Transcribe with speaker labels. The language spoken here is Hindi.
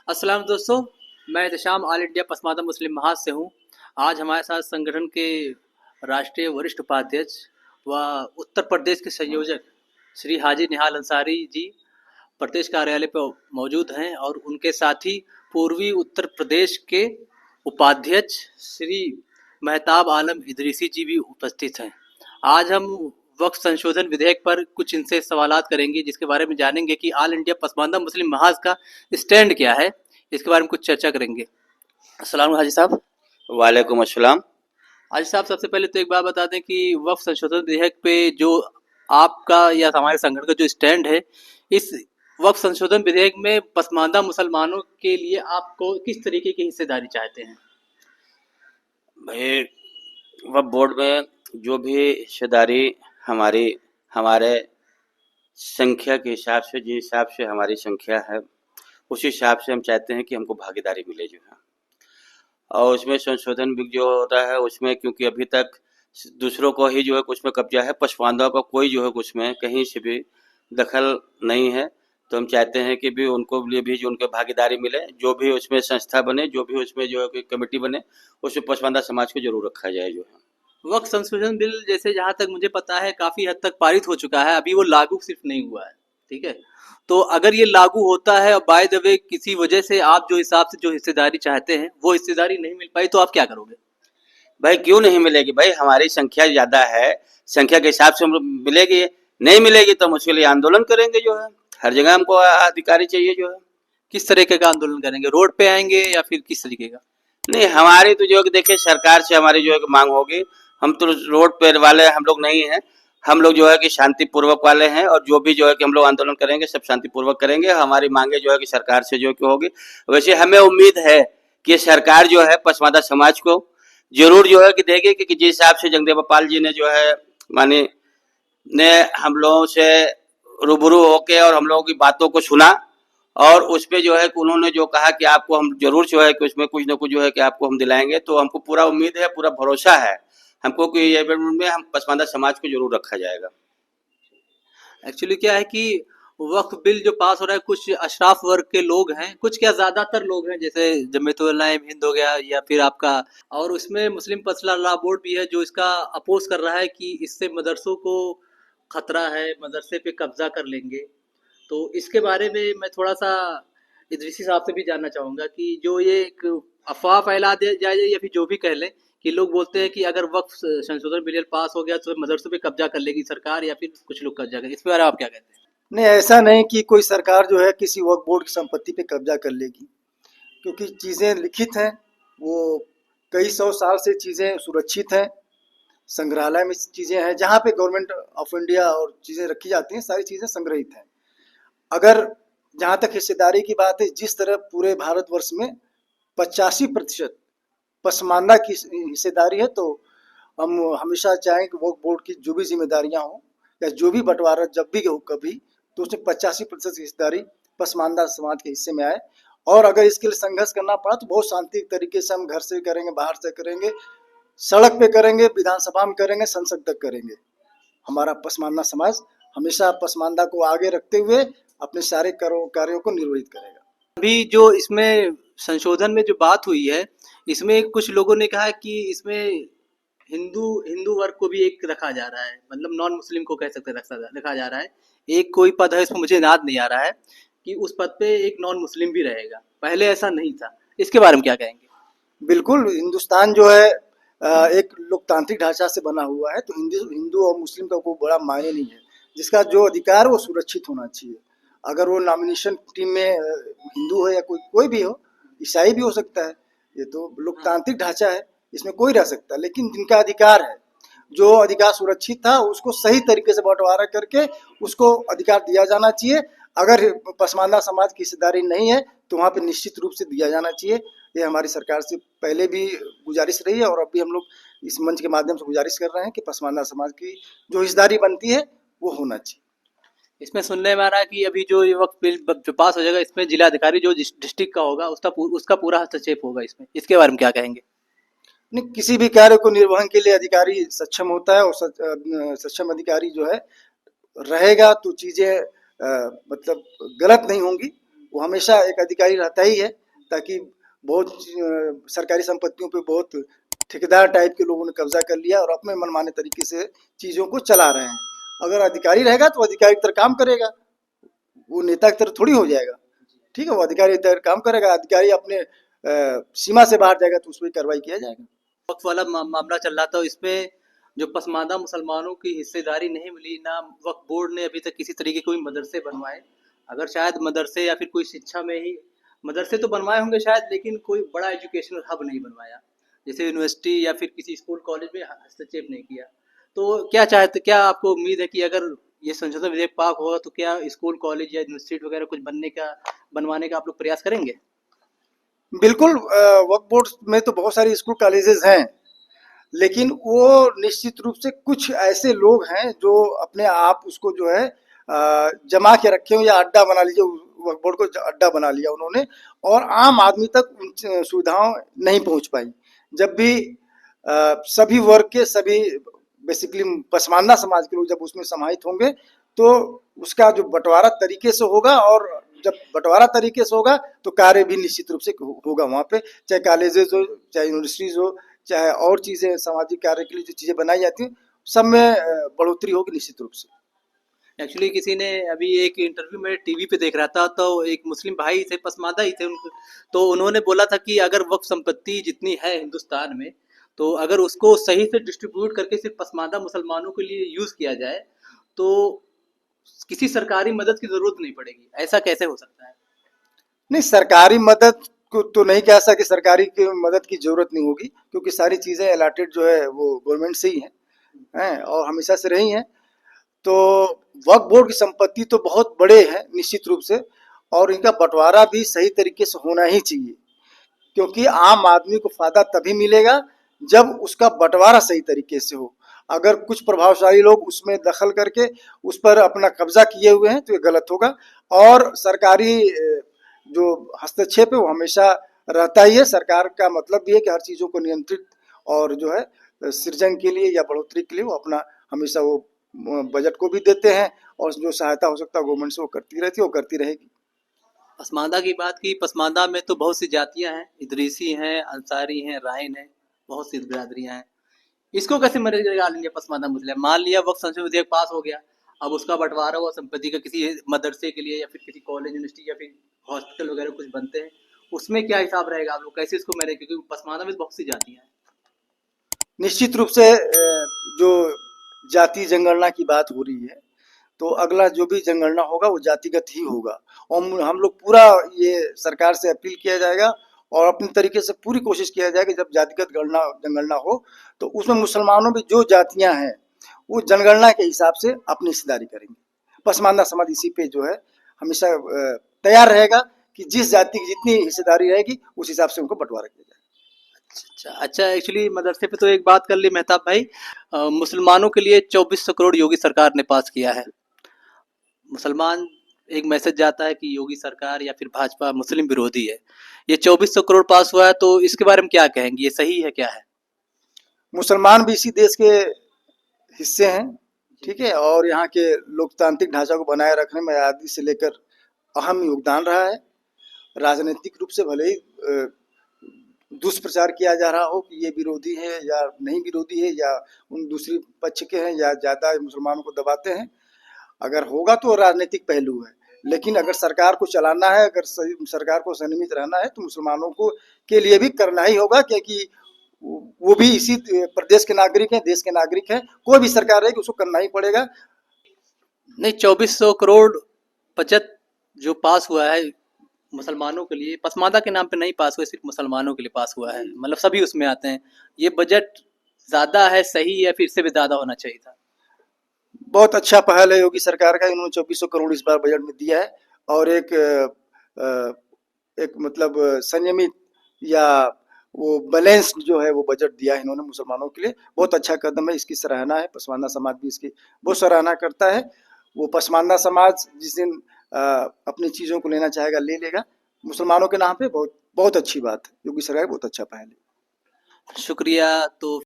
Speaker 1: अस्सलाम दोस्तों, मैं एहतशाम ऑल इंडिया पसमानदा मुस्लिम महाज से हूँ। आज हमारे साथ संगठन के राष्ट्रीय वरिष्ठ उपाध्यक्ष व उत्तर प्रदेश के संयोजक श्री हाजी निहाल अंसारी जी प्रदेश कार्यालय पर मौजूद हैं और उनके साथ ही पूर्वी उत्तर प्रदेश के उपाध्यक्ष श्री महताब आलम इदरीसी जी भी उपस्थित हैं। आज हम वक्फ संशोधन विधेयक पर कुछ इनसे सवालात करेंगे, जिसके बारे में जानेंगे कि ऑल इंडिया पसमानदा मुस्लिम महाज का स्टैंड क्या है। इसके बारे में कुछ चर्चा करेंगे। अस्सलाम हाजी साहब।
Speaker 2: वालेकुम अस्सलाम।
Speaker 1: हाजी साहब, सबसे पहले तो एक बात बता दें कि वक्फ संशोधन विधेयक पे जो आपका या हमारे संगठन का जो स्टैंड है, इस वक्फ संशोधन विधेयक में पसमानदा मुसलमानों के लिए आपको किस तरीके की हिस्सेदारी चाहते हैं?
Speaker 2: भाई, वक्फ बोर्ड में जो भी हिस्सेदारी हमारे संख्या के हिसाब से, जिस हिसाब से हमारी संख्या है उस हिसाब से हम चाहते हैं कि हमको भागीदारी मिले जो है। और उसमें संशोधन भी जो होता है उसमें, क्योंकि अभी तक दूसरों को ही जो है उसमें कब्जा है, पसमानदा का कोई जो है उसमें कहीं से भी दखल नहीं है। तो हम चाहते हैं कि भी उनको लिए भी जो उनके भागीदारी मिले, जो भी उसमें संस्था बने, जो भी उसमें जो है कमेटी बने, उसमें पसमानदा समाज को जरूर रखा जाए जो है।
Speaker 1: वक्त संशोधन बिल जैसे जहां तक मुझे पता है काफी हद तक पारित हो चुका है, अभी वो लागू सिर्फ नहीं हुआ है। ठीक है, तो अगर ये लागू होता है और बाय द वे किसी वजह से आप जो हिसाब से जो हिस्सेदारी चाहते हैं वो हिस्सेदारी नहीं मिल पाई, तो आप क्या करोगे?
Speaker 2: भाई क्यों नहीं मिलेगी? भाई हमारी संख्या ज्यादा है, संख्या के हिसाब से हम मिलेगी। नहीं मिलेगी तो हम उसके लिए आंदोलन करेंगे जो है। हर जगह हमको अधिकारी चाहिए जो है।
Speaker 1: किस तरीके का आंदोलन करेंगे? रोड पे आएंगे या फिर किस तरीके का?
Speaker 2: नहीं, हमारी तो जो है देखिए, सरकार से हमारी जो है मांग होगी। हम तो रोड पे वाले हम लोग नहीं हैं। हम लोग जो है कि शांतिपूर्वक वाले हैं, और जो भी जो है कि हम लोग आंदोलन करेंगे सब शांतिपूर्वक करेंगे। हमारी मांगे जो है कि सरकार से जो है कि होगी। वैसे हमें उम्मीद है कि सरकार जो है पसमानदा समाज को जरूर जो है कि देगी, कि जिस हिसाब से जगदेव पाल जी ने जो है मानी ने हम लोगों से रूबरू होके और हम लोगों की बातों को सुना, और उसपे जो है कि उन्होंने जो कहा कि आपको हम जरूर जो है कि उसमें कुछ न कुछ जो है कि आपको हम दिलाएंगे। तो हमको पूरा उम्मीद है, पूरा भरोसा है हमको कि ये में हम पसमानदा समाज को जरूर रखा जाएगा।
Speaker 1: एक्चुअली क्या है कि वक्फ बिल जो पास हो रहा है, कुछ अशराफ वर्ग के लोग हैं, कुछ क्या ज्यादातर लोग हैं, जैसे जमीयत उलमा-ए हिंद हो गया या फिर आपका, और उसमें मुस्लिम पर्सनल लॉ बोर्ड भी है जो इसका अपोज कर रहा है कि इससे मदरसों को खतरा है, मदरसे पे कब्जा कर लेंगे। तो इसके बारे में मैं थोड़ा सा इदरीसी साहब से भी जानना चाहूंगा कि जो ये एक अफवाह फैला दिया जाए या फिर जो भी कह लें कि लोग बोलते हैं कि अगर वक्फ संशोधन बिल पास हो गया तो मदरसों पे कब्जा कर लेगी सरकार या फिर कुछ लोग कब्जा करेंगे, इस बारे में आप क्या कहते हैं?
Speaker 3: नहीं, ऐसा नहीं कि कोई सरकार जो है किसी वक्फ बोर्ड की संपत्ति पे कब्जा कर लेगी, क्योंकि चीज़ें लिखित हैं। वो कई सौ साल से चीज़ें सुरक्षित हैं, संग्रहालय में चीज़ें हैं, जहाँ पे गवर्नमेंट ऑफ इंडिया और चीज़ें रखी जाती हैं, सारी चीज़ें संग्रहित हैं। अगर जहाँ तक हिस्सेदारी की बात है, जिस तरह पूरे भारतवर्ष में 85% पसमानदा की हिस्सेदारी है, तो हम हमेशा चाहें कि वक्फ बोर्ड की जो भी जिम्मेदारियाँ हों या जो भी बंटवारा जब भी हो कभी, तो उसमें 85% हिस्सेदारी पसमानदा समाज के हिस्से में आए। और अगर इसके लिए संघर्ष करना पड़ा तो बहुत शांति तरीके से हम घर से करेंगे, बाहर से करेंगे, सड़क पे करेंगे, विधानसभा में करेंगे, संसद तक करेंगे। हमारा पसमानदा समाज हमेशा पसमानदा को आगे रखते हुए अपने सारे कार्यों को निर्वहित करेगा।
Speaker 1: अभी जो इसमें संशोधन में जो बात हुई है, इसमें कुछ लोगों ने कहा कि इसमें हिंदू हिंदू वर्ग को भी एक रखा जा रहा है, मतलब नॉन मुस्लिम को कह सकते रखा जा रहा है। एक कोई पद है, इसमें मुझे याद नहीं आ रहा है, कि उस पद पे एक नॉन मुस्लिम भी रहेगा। पहले ऐसा नहीं था, इसके बारे में क्या कहेंगे?
Speaker 3: बिल्कुल, हिंदुस्तान जो है एक लोकतांत्रिक ढांचा से बना हुआ है, तो हिंदू और मुस्लिम का कोई बड़ा मायने नहीं है। जिसका जो अधिकार वो सुरक्षित होना चाहिए। अगर वो नॉमिनेशन टीम में हिंदू हो या कोई भी हो, ईसाई भी हो सकता है, ये तो लोकतांत्रिक ढांचा है, इसमें कोई रह सकता है। लेकिन जिनका अधिकार है, जो अधिकार सुरक्षित था, उसको सही तरीके से बंटवारा करके उसको अधिकार दिया जाना चाहिए। अगर पसमानदा समाज की हिस्सेदारी नहीं है तो वहाँ पे निश्चित रूप से दिया जाना चाहिए। ये हमारी सरकार से पहले भी गुजारिश रही है और अब भी हम लोग इस मंच के माध्यम से गुजारिश कर रहे हैं कि पसमानदा समाज की जो हिस्सेदारी बनती है वो होना चाहिए।
Speaker 1: इसमें सुनने में आ रहा है कि अभी जो ये वक्त बिल जो पास हो जाएगा, इसमें जिलाधिकारी जो डिस्ट्रिक्ट का होगा उसका पूरा हस्तक्षेप होगा इसमें, इसके बारे में क्या कहेंगे?
Speaker 3: नहीं, किसी भी कार्य को निर्वहन के लिए अधिकारी सक्षम होता है, और सक्षम अधिकारी जो है रहेगा तो चीजें मतलब गलत नहीं होंगी। वो हमेशा एक अधिकारी रहता ही है, ताकि बहुत सरकारी संपत्तियों पे बहुत ठेकेदार टाइप के लोगों ने कब्जा कर लिया और अपने मनमाने तरीके से चीजों को चला रहे हैं। अगर अधिकारी रहेगा तो अधिकारी की तरह काम करेगा, वो नेता की तरह थोड़ी हो जाएगा। ठीक है, वो अधिकारी की तरह काम करेगा, अधिकारी अपने सीमा से बाहर जाएगा तो उस पर कार्रवाई किया जाएगा।
Speaker 1: वक्फ वाला मामला चल रहा था, इसमें जो पसमानदा मुसलमानों की हिस्सेदारी नहीं मिली, ना वक्फ बोर्ड ने अभी तक किसी तरीके के कोई मदरसे बनवाए। अगर शायद मदरसे या फिर कोई शिक्षा में ही मदरसे तो बनवाए होंगे शायद, लेकिन कोई बड़ा एजुकेशनल हब नहीं बनवाया, जैसे यूनिवर्सिटी या फिर किसी स्कूल कॉलेज में हस्तक्षेप नहीं किया। तो क्या आपको उम्मीद है कि अगर ये संशोधन विधेयक पास होगा तो क्या स्कूल कॉलेज या यूनिवर्सिटी वगैरह कुछ बनवाने का आप लोग प्रयास करेंगे?
Speaker 3: बिल्कुल, वक्फ बोर्ड में तो बहुत सारे स्कूल कॉलेजेस हैं, लेकिन वो निश्चित रूप से कुछ ऐसे लोग हैं जो अपने आप उसको जो है जमा के रखे हो या अड्डा बना लीजिए, वक्फ बोर्ड को अड्डा बना लिया उन्होंने, और आम आदमी तक उन सुविधाओं नहीं पहुंच पाई। जब भी सभी वर्ग के सभी बेसिकली पसमानदा समाज के लोग जब उसमें समाहित होंगे तो उसका जो बंटवारा तरीके से होगा, और जब बंटवारा तरीके से होगा तो कार्य भी निश्चित रूप से होगा वहाँ पे, चाहे कॉलेजेस हो, चाहे यूनिवर्सिटीज हो, चाहे और चीजें सामाजिक कार्य के लिए जो चीजें बनाई जाती हैं, सब में बढ़ोतरी होगी निश्चित रूप से।
Speaker 1: एक्चुअली किसी ने अभी एक इंटरव्यू में टीवी पे देख रहा था, तो एक मुस्लिम भाई थे, पसमानदा ही थे उनको, तो उन्होंने बोला था कि अगर वक्फ संपत्ति जितनी है हिंदुस्तान में, तो अगर उसको सही से डिस्ट्रीब्यूट करके सिर्फ पसमानदा मुसलमानों के लिए यूज किया जाए तो किसी सरकारी मदद की जरूरत नहीं पड़ेगी। ऐसा कैसे हो सकता है?
Speaker 3: नहीं, सरकारी मदद को तो नहीं कह सकते, सरकारी की मदद की जरूरत नहीं होगी, क्योंकि सारी चीजें अलाटेड जो है वो गवर्नमेंट से ही हैं और हमेशा से रही हैं। तो वक्फ बोर्ड की संपत्ति तो बहुत बड़े हैं निश्चित रूप से, और इनका बंटवारा भी सही तरीके से होना ही चाहिए, क्योंकि आम आदमी को फायदा तभी मिलेगा जब उसका बंटवारा सही तरीके से हो। अगर कुछ प्रभावशाली लोग उसमें दखल करके उस पर अपना कब्जा किए हुए हैं तो ये गलत होगा, और सरकारी जो हस्तक्षेप है वो हमेशा रहता ही है। सरकार का मतलब भी है कि हर चीजों को नियंत्रित और जो है सृजन के लिए या बढ़ोतरी के लिए वो अपना हमेशा वो बजट को भी देते हैं, और जो सहायता हो सकता है गवर्नमेंट से वो करती रहती है, वो करती रहेगी।
Speaker 1: पसमानदा की बात की, पसमानदा में तो बहुत सी जातियां हैं, इदरीसी हैं, अंसारी हैं, राइन हैं, बहुत सी बिरादरियां हैं। इसको कैसे मरेगा लेंगे पसमानदा मुस्लिम? मान लिया वक्त संशोधन विधेयक पास हो गया, अब उसका बंटवारा हुआ संपत्ति का किसी मदरसे के लिए या फिर किसी कॉलेज यूनिवर्सिटी या फिर हॉस्पिटल वगैरह कुछ बनते हैं, उसमें क्या हिसाब रहेगा? आप लोग कैसे इसको मैनेज, क्योंकि पसमानदा में बहुत सी जातियां हैं।
Speaker 3: निश्चित रूप से जो जाति जनगणना की बात हो रही है, तो अगला जो भी जनगणना होगा वो जातिगत ही होगा, और हम लोग पूरा ये सरकार से अपील किया जाएगा और अपने तरीके से पूरी कोशिश किया जाएगा जब जातिगत जनगणना हो तो उसमें मुसलमानों में जो जातियां हैं वो जनगणना के हिसाब से अपनी हिस्सेदारी करेंगे। पसमानदा समाज इसी पे जो है हमेशा तैयार रहेगा कि जिस जाति की जितनी हिस्सेदारी रहेगी उस हिसाब से उनको बंटवारा किया जाएगा।
Speaker 1: अच्छा, एक्चुअली मदरसे पे तो एक बात कर ली मेहताब भाई, मुसलमानों के लिए 2400 करोड़ योगी सरकार ने पास किया है। मुसलमान एक मैसेज जाता है कि योगी सरकार या फिर भाजपा मुस्लिम विरोधी है। ये 2400 करोड़ पास हुआ है, तो इसके बारे में क्या कहेंगे? ये सही है, क्या है?
Speaker 3: मुसलमान भी इसी देश के हिस्से हैं, ठीक है, और यहाँ के लोकतांत्रिक ढांचा को बनाए रखने में आजादी से लेकर अहम योगदान रहा है। राजनीतिक रूप से भले ही दुष्प्रचार किया जा रहा हो कि ये विरोधी है या नहीं विरोधी है, या उन दूसरी पक्ष के हैं, या ज्यादा मुसलमानों को दबाते हैं, अगर होगा तो राजनीतिक पहलू है। लेकिन अगर सरकार को चलाना है, अगर सरकार को संयमित रहना है तो मुसलमानों को के लिए भी करना ही होगा, क्योंकि वो भी इसी प्रदेश के नागरिक हैं, देश के नागरिक हैं। कोई भी सरकार रहेगी उसको करना ही पड़ेगा।
Speaker 1: नहीं, 2400 करोड़ बजट जो पास हुआ है मुसलमानों के लिए, पसमानदा के नाम पे नहीं पास हुआ, सिर्फ मुसलमानों के लिए पास हुआ है, मतलब सभी उसमें आते हैं। ये बजट ज्यादा है, सही है, फिर इससे भी ज्यादा होना चाहिए था?
Speaker 3: बहुत अच्छा पहल है योगी सरकार का, इन्होंने 2400 करोड़ इस बार बजट में दिया है, और एक मतलब संयमित या वो बैलेंस्ड जो है वो बजट दिया है इन्होंने मुसलमानों के लिए। बहुत अच्छा कदम है, इसकी सराहना है। पसमानदा समाज भी इसकी बहुत सराहना करता है। वो पसमानदा समाज जिस दिन अपनी चीजों को लेना चाहेगा ले लेगा। मुसलमानों के नाम पे बहुत बहुत अच्छी बात है, योगी सरकार बहुत अच्छा पहल है।
Speaker 1: शुक्रिया। तो